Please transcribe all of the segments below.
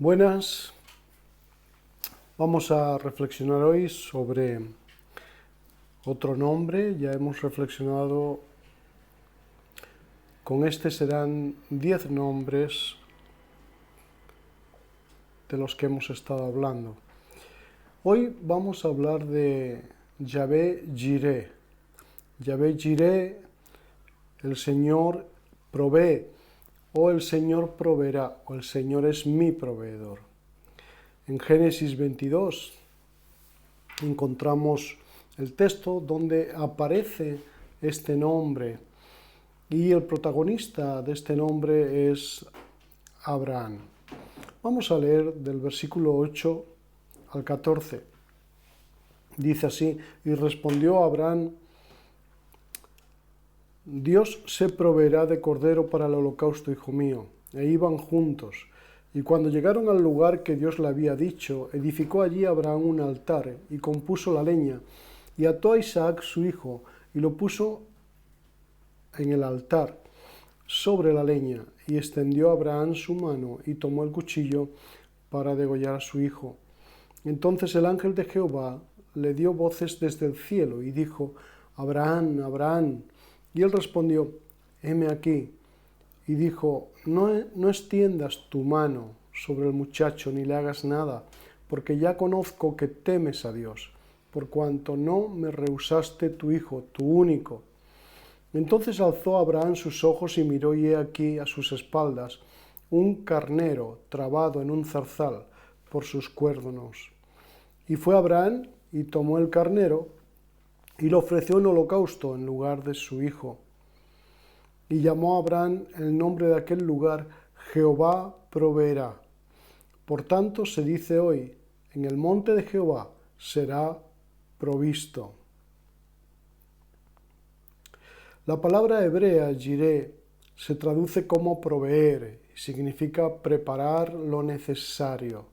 Buenas, vamos a reflexionar hoy sobre otro nombre. Ya hemos reflexionado, con este serán 10 nombres de los que hemos estado hablando. Hoy vamos a hablar de Yahvé Jireh. Yahvé Jireh, el Señor provee, o el Señor proveerá, o el Señor es mi proveedor. En Génesis 22 encontramos el texto donde aparece este nombre y el protagonista de este nombre es Abraham. Vamos a leer del versículo 8 al 14. Dice así: y respondió Abraham: Dios se proveerá de cordero para el holocausto, hijo mío. E iban juntos. Y cuando llegaron al lugar que Dios le había dicho, edificó allí Abraham un altar y compuso la leña, y ató a Isaac su hijo, y lo puso en el altar sobre la leña, y extendió Abraham su mano, y tomó el cuchillo para degollar a su hijo. Entonces el ángel de Jehová le dio voces desde el cielo, y dijo: Abraham, Abraham. Y él respondió: heme aquí. Y dijo: no extiendas tu mano sobre el muchacho, ni le hagas nada, porque ya conozco que temes a Dios, por cuanto no me rehusaste tu hijo, tu único. Entonces alzó Abraham sus ojos y miró, y he aquí a sus espaldas un carnero trabado en un zarzal por sus cuernos. Y fue Abraham y tomó el carnero y lo ofreció en holocausto en lugar de su hijo. Y llamó a Abraham el nombre de aquel lugar Jehová proveerá. Por tanto se dice hoy: en el monte de Jehová será provisto. La palabra hebrea Jireh se traduce como proveer y significa preparar lo necesario.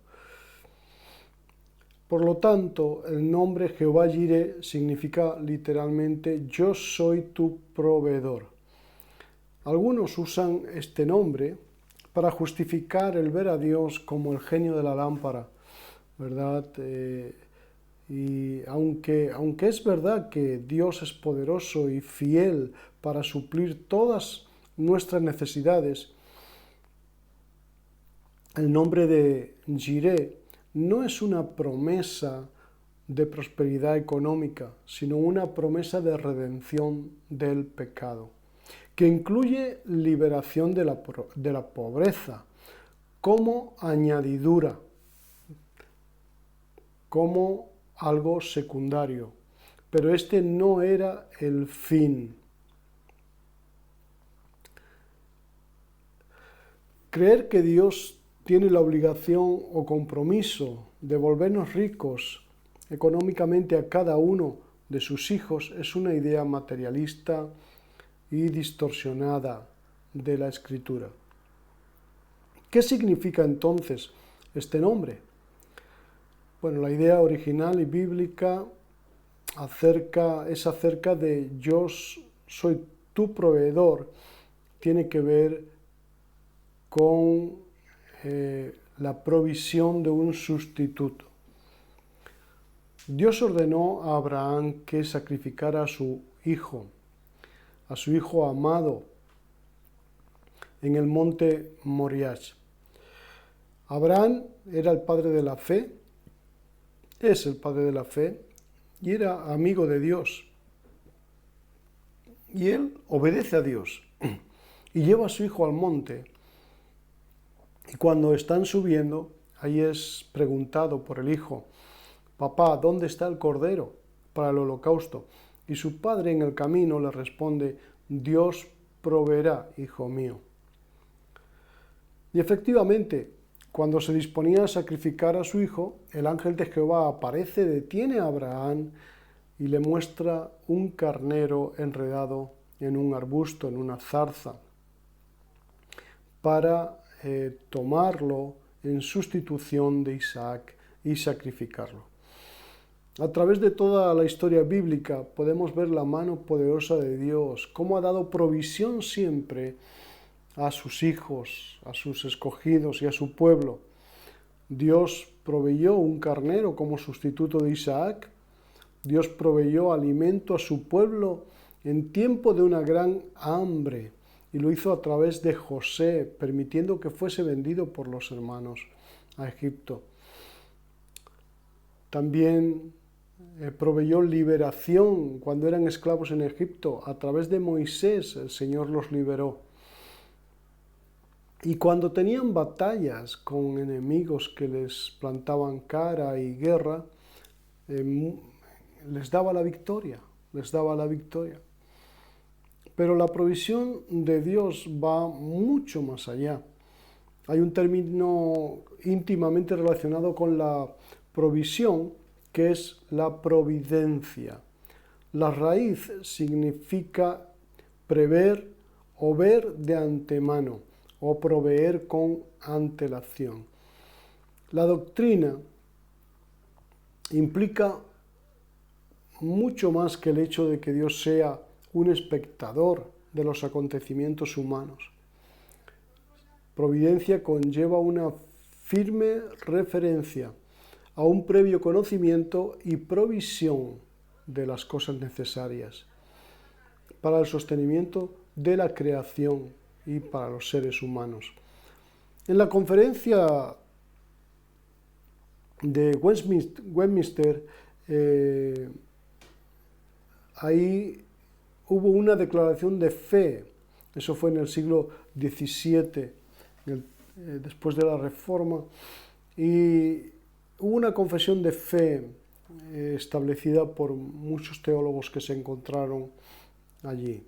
Por lo tanto, el nombre Jehová Jireh significa literalmente: yo soy tu proveedor. Algunos usan este nombre para justificar el ver a Dios como el genio de la lámpara, ¿verdad? Y aunque es verdad que Dios es poderoso y fiel para suplir todas nuestras necesidades, el nombre de Jireh no es una promesa de prosperidad económica, sino una promesa de redención del pecado, que incluye liberación de la pobreza como añadidura, como algo secundario. Pero este no era el fin. Creer que Dios tiene la obligación o compromiso de volvernos ricos económicamente a cada uno de sus hijos es una idea materialista y distorsionada de la Escritura. ¿Qué significa entonces este nombre? Bueno, la idea original y bíblica es acerca de yo soy tu proveedor. Tiene que ver con la provisión de un sustituto. Dios ordenó a Abraham que sacrificara a su hijo amado, en el monte Moriah. Abraham era el padre de la fe, es el padre de la fe, y era amigo de Dios. Y él obedece a Dios y lleva a su hijo al monte. Y cuando están subiendo, ahí es preguntado por el hijo: papá, ¿dónde está el cordero para el holocausto? Y su padre en el camino le responde: Dios proveerá, hijo mío. Y efectivamente, cuando se disponía a sacrificar a su hijo, el ángel de Jehová aparece, detiene a Abraham y le muestra un carnero enredado en un arbusto, en una zarza, para tomarlo en sustitución de Isaac y sacrificarlo. A través de toda la historia bíblica podemos ver la mano poderosa de Dios, cómo ha dado provisión siempre a sus hijos, a sus escogidos y a su pueblo, Dios proveyó un carnero como sustituto de Isaac. Dios proveyó alimento a su pueblo en tiempo de una gran hambre y lo hizo a través de José, permitiendo que fuese vendido por los hermanos a Egipto. También proveyó liberación cuando eran esclavos en Egipto. A través de Moisés el Señor los liberó. Y cuando tenían batallas con enemigos que les plantaban cara y guerra, les daba la victoria, Pero la provisión de Dios va mucho más allá. Hay un término íntimamente relacionado con la provisión, que es la providencia. La raíz significa prever o ver de antemano, o proveer con antelación. La doctrina implica mucho más que el hecho de que Dios sea un espectador de los acontecimientos humanos. Providencia conlleva una firme referencia a un previo conocimiento y provisión de las cosas necesarias para el sostenimiento de la creación y para los seres humanos. En la conferencia de Westminster, ahí hubo una declaración de fe. Eso fue en el siglo XVII, después de la Reforma, y hubo una confesión de fe establecida por muchos teólogos que se encontraron allí.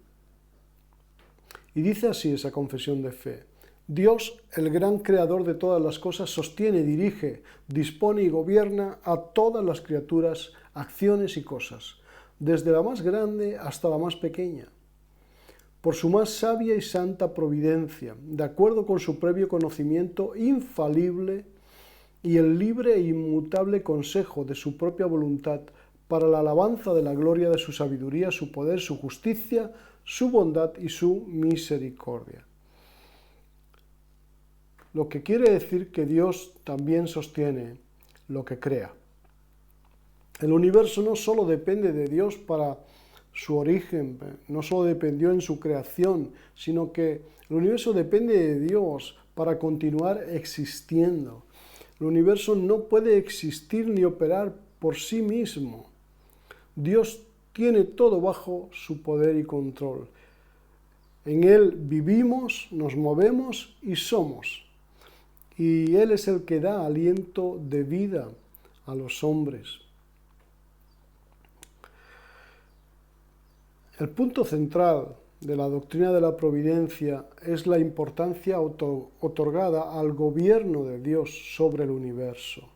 Y dice así esa confesión de fe: Dios, el gran creador de todas las cosas, sostiene, dirige, dispone y gobierna a todas las criaturas, acciones y cosas, desde la más grande hasta la más pequeña, por su más sabia y santa providencia, de acuerdo con su previo conocimiento infalible y el libre e inmutable consejo de su propia voluntad, para la alabanza de la gloria de su sabiduría, su poder, su justicia, su bondad y su misericordia. Lo que quiere decir que Dios también sostiene lo que crea. El universo no solo depende de Dios para su origen, no solo dependió en su creación, sino que el universo depende de Dios para continuar existiendo. El universo no puede existir ni operar por sí mismo. Dios tiene todo bajo su poder y control. En Él vivimos, nos movemos y somos. Y Él es el que da aliento de vida a los hombres. El punto central de la doctrina de la providencia es la importancia otorgada al gobierno de Dios sobre el universo.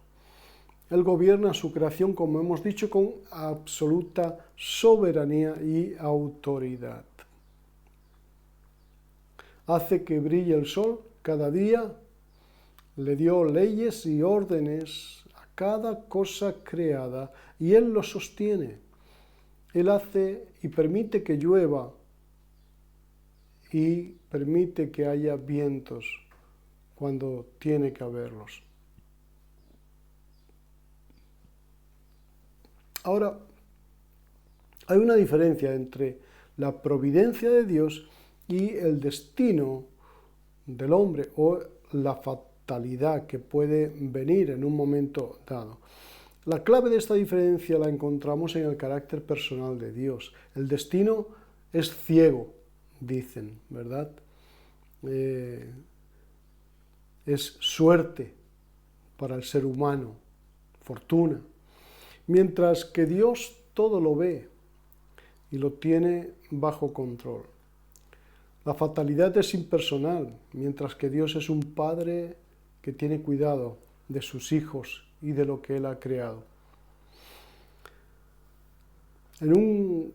Él gobierna su creación, como hemos dicho, con absoluta soberanía y autoridad. Hace que brille el sol cada día, le dio leyes y órdenes a cada cosa creada y Él lo sostiene. Él hace y permite que llueva y permite que haya vientos cuando tiene que haberlos. Ahora, hay una diferencia entre la providencia de Dios y el destino del hombre o la fatalidad que puede venir en un momento dado. La clave de esta diferencia la encontramos en el carácter personal de Dios. El destino es ciego, dicen, ¿verdad? Es suerte para el ser humano, fortuna. Mientras que Dios todo lo ve y lo tiene bajo control. La fatalidad es impersonal, mientras que Dios es un padre que tiene cuidado de sus hijos y de lo que Él ha creado. En un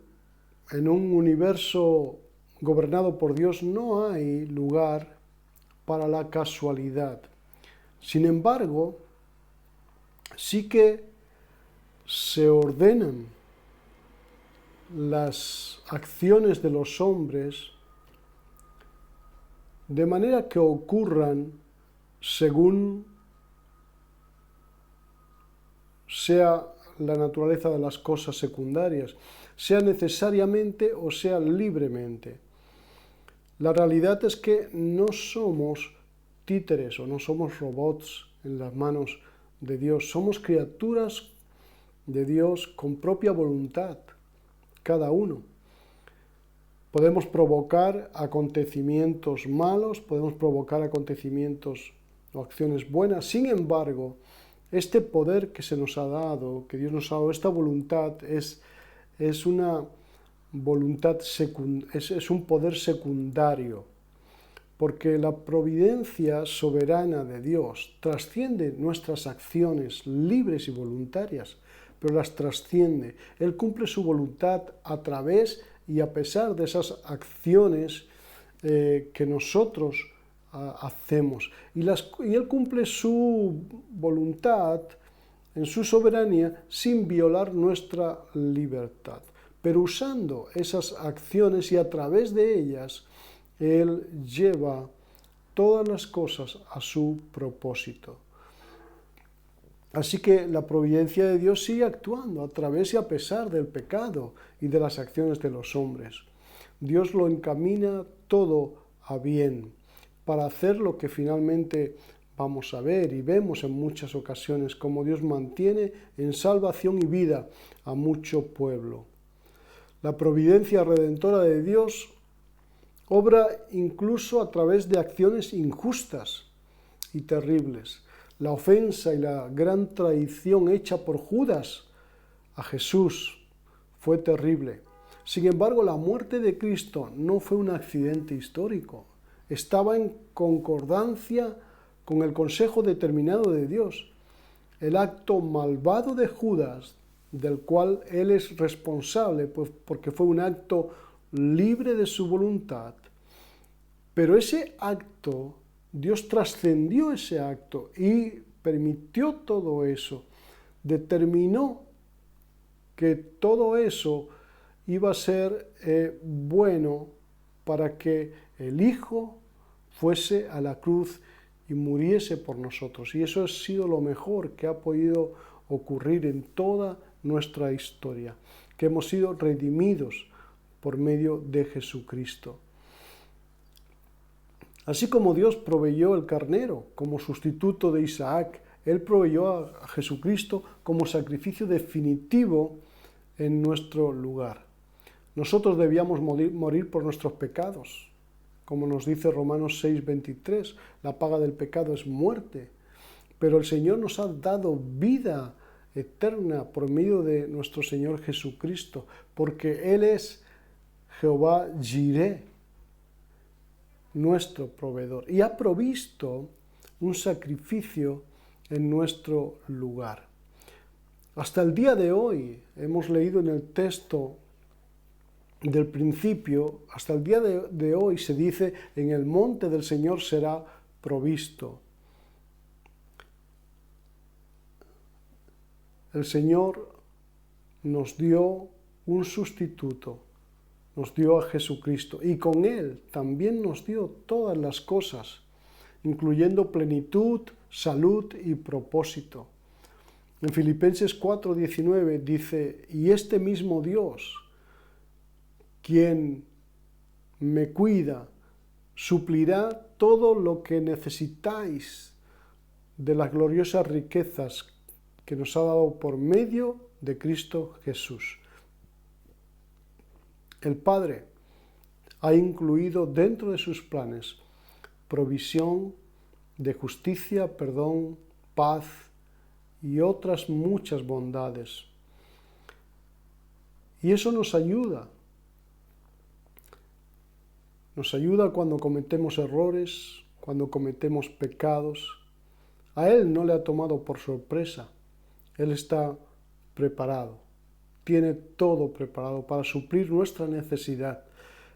universo gobernado por Dios no hay lugar para la casualidad. Sin embargo, sí que se ordenan las acciones de los hombres de manera que ocurran según sea la naturaleza de las cosas secundarias, sea necesariamente o sea libremente. La realidad es que no somos títeres o no somos robots en las manos de Dios, somos criaturas de Dios con propia voluntad, cada uno. Podemos provocar acontecimientos malos, podemos provocar acontecimientos o acciones buenas. Sin embargo, este poder que se nos ha dado, que Dios nos ha dado, esta voluntad es una voluntad es un poder secundario, porque la providencia soberana de Dios trasciende nuestras acciones libres y voluntarias, pero las trasciende. Él cumple su voluntad a través y a pesar de esas acciones que nosotros hacemos. Y Él cumple su voluntad en su soberanía sin violar nuestra libertad, pero usando esas acciones y a través de ellas, Él lleva todas las cosas a su propósito. Así que la providencia de Dios sigue actuando a través y a pesar del pecado y de las acciones de los hombres. Dios lo encamina todo a bien para hacer lo que finalmente vamos a ver y vemos en muchas ocasiones, como Dios mantiene en salvación y vida a mucho pueblo. La providencia redentora de Dios obra incluso a través de acciones injustas y terribles. La ofensa y la gran traición hecha por Judas a Jesús fue terrible. Sin embargo, la muerte de Cristo no fue un accidente histórico. Estaba en concordancia con el consejo determinado de Dios. El acto malvado de Judas, del cual él es responsable, pues porque fue un acto libre de su voluntad, pero ese acto, Dios trascendió ese acto y permitió todo eso, determinó que todo eso iba a ser bueno para que el Hijo fuese a la cruz y muriese por nosotros. Y eso ha sido lo mejor que ha podido ocurrir en toda nuestra historia, que hemos sido redimidos por medio de Jesucristo. Así como Dios proveyó el carnero como sustituto de Isaac, Él proveyó a Jesucristo como sacrificio definitivo en nuestro lugar. Nosotros debíamos morir por nuestros pecados, como nos dice Romanos 6:23, la paga del pecado es muerte, pero el Señor nos ha dado vida eterna por medio de nuestro Señor Jesucristo, porque Él es Jehová Jireh, nuestro proveedor, y ha provisto un sacrificio en nuestro lugar. Hasta el día de hoy, hemos leído en el texto del principio, hasta el día de hoy se dice, en el monte del Señor será provisto. El Señor nos dio un sustituto, nos dio a Jesucristo, y con Él también nos dio todas las cosas, incluyendo plenitud, salud y propósito. En Filipenses 4:19 dice, y este mismo Dios, quien me cuida, suplirá todo lo que necesitáis de las gloriosas riquezas que nos ha dado por medio de Cristo Jesús. El Padre ha incluido dentro de sus planes provisión de justicia, perdón, paz y otras muchas bondades. Y eso nos ayuda. Nos ayuda cuando cometemos errores, cuando cometemos pecados. A Él no le ha tomado por sorpresa. Él está preparado. Tiene todo preparado para suplir nuestra necesidad.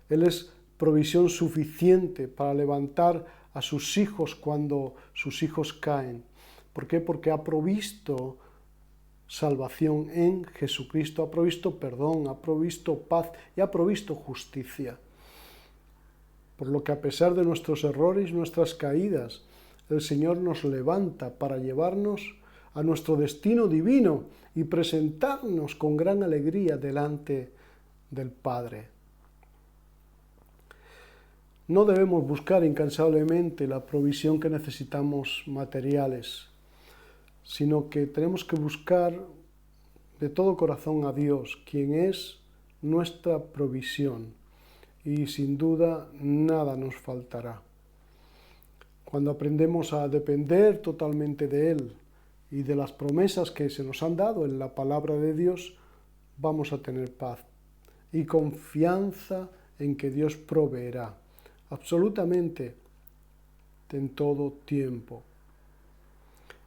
Él es provisión suficiente para levantar a sus hijos cuando sus hijos caen. ¿Por qué? Porque ha provisto salvación en Jesucristo, ha provisto perdón, ha provisto paz y ha provisto justicia. Por lo que a pesar de nuestros errores y nuestras caídas, el Señor nos levanta para llevarnos a nuestro destino divino y presentarnos con gran alegría delante del Padre. No debemos buscar incansablemente la provisión que necesitamos materiales, sino que tenemos que buscar de todo corazón a Dios, quien es nuestra provisión, y sin duda nada nos faltará. Cuando aprendemos a depender totalmente de Él y de las promesas que se nos han dado en la palabra de Dios, vamos a tener paz y confianza en que Dios proveerá absolutamente en todo tiempo.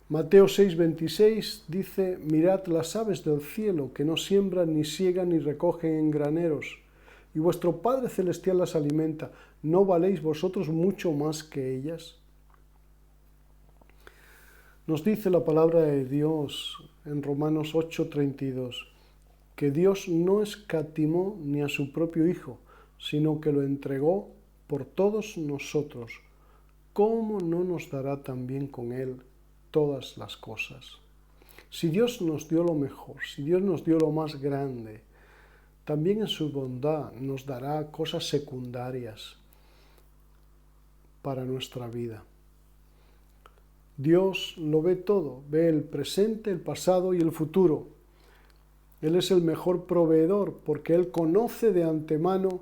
Mateo 6:26 dice: mirad las aves del cielo, que no siembran, ni siegan, ni recogen en graneros, y vuestro Padre Celestial las alimenta. ¿No valéis vosotros mucho más que ellas? Nos dice la palabra de Dios en Romanos 8:32, que Dios no escatimó ni a su propio Hijo, sino que lo entregó por todos nosotros. ¿Cómo no nos dará también con Él todas las cosas? Si Dios nos dio lo mejor, si Dios nos dio lo más grande, también en su bondad nos dará cosas secundarias para nuestra vida. Dios lo ve todo, ve el presente, el pasado y el futuro. Él es el mejor proveedor porque Él conoce de antemano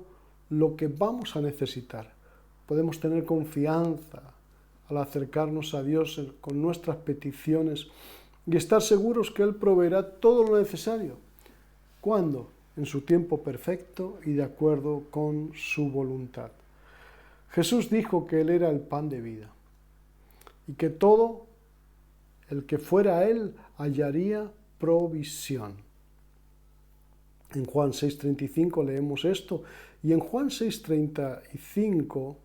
lo que vamos a necesitar. Podemos tener confianza al acercarnos a Dios con nuestras peticiones y estar seguros que Él proveerá todo lo necesario. ¿Cuándo? En su tiempo perfecto y de acuerdo con su voluntad. Jesús dijo que Él era el pan de vida y que todo el que fuera a Él hallaría provisión. En Juan 6:35 leemos esto, y en Juan 6:35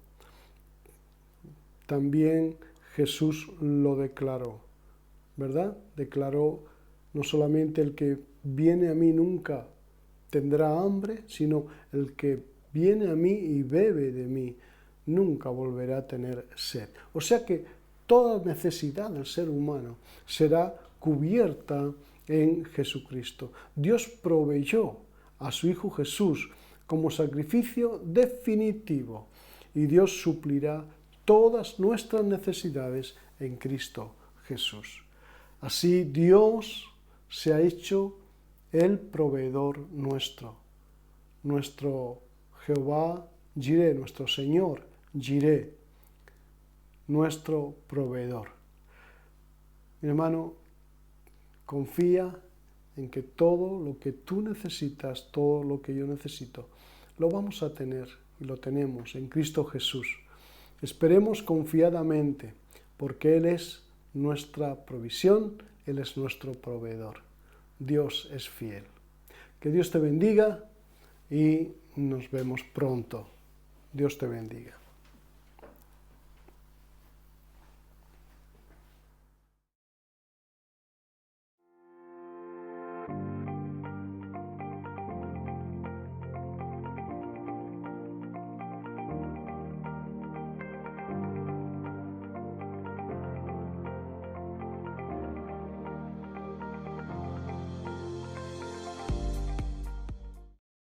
también Jesús lo declaró, ¿verdad? Declaró: no solamente el que viene a mí nunca tendrá hambre, sino el que viene a mí y bebe de mí nunca volverá a tener sed. O sea que toda necesidad del ser humano será cubierta en Jesucristo. Dios proveyó a su Hijo Jesús como sacrificio definitivo y Dios suplirá todas nuestras necesidades en Cristo Jesús. Así Dios se ha hecho el proveedor nuestro Jehová Jireh, nuestro Señor Jireh, nuestro proveedor. Mi hermano, confía en que todo lo que tú necesitas, todo lo que yo necesito, lo vamos a tener y lo tenemos en Cristo Jesús. Esperemos confiadamente, porque Él es nuestra provisión, Él es nuestro proveedor. Dios es fiel. Que Dios te bendiga y nos vemos pronto. Dios te bendiga.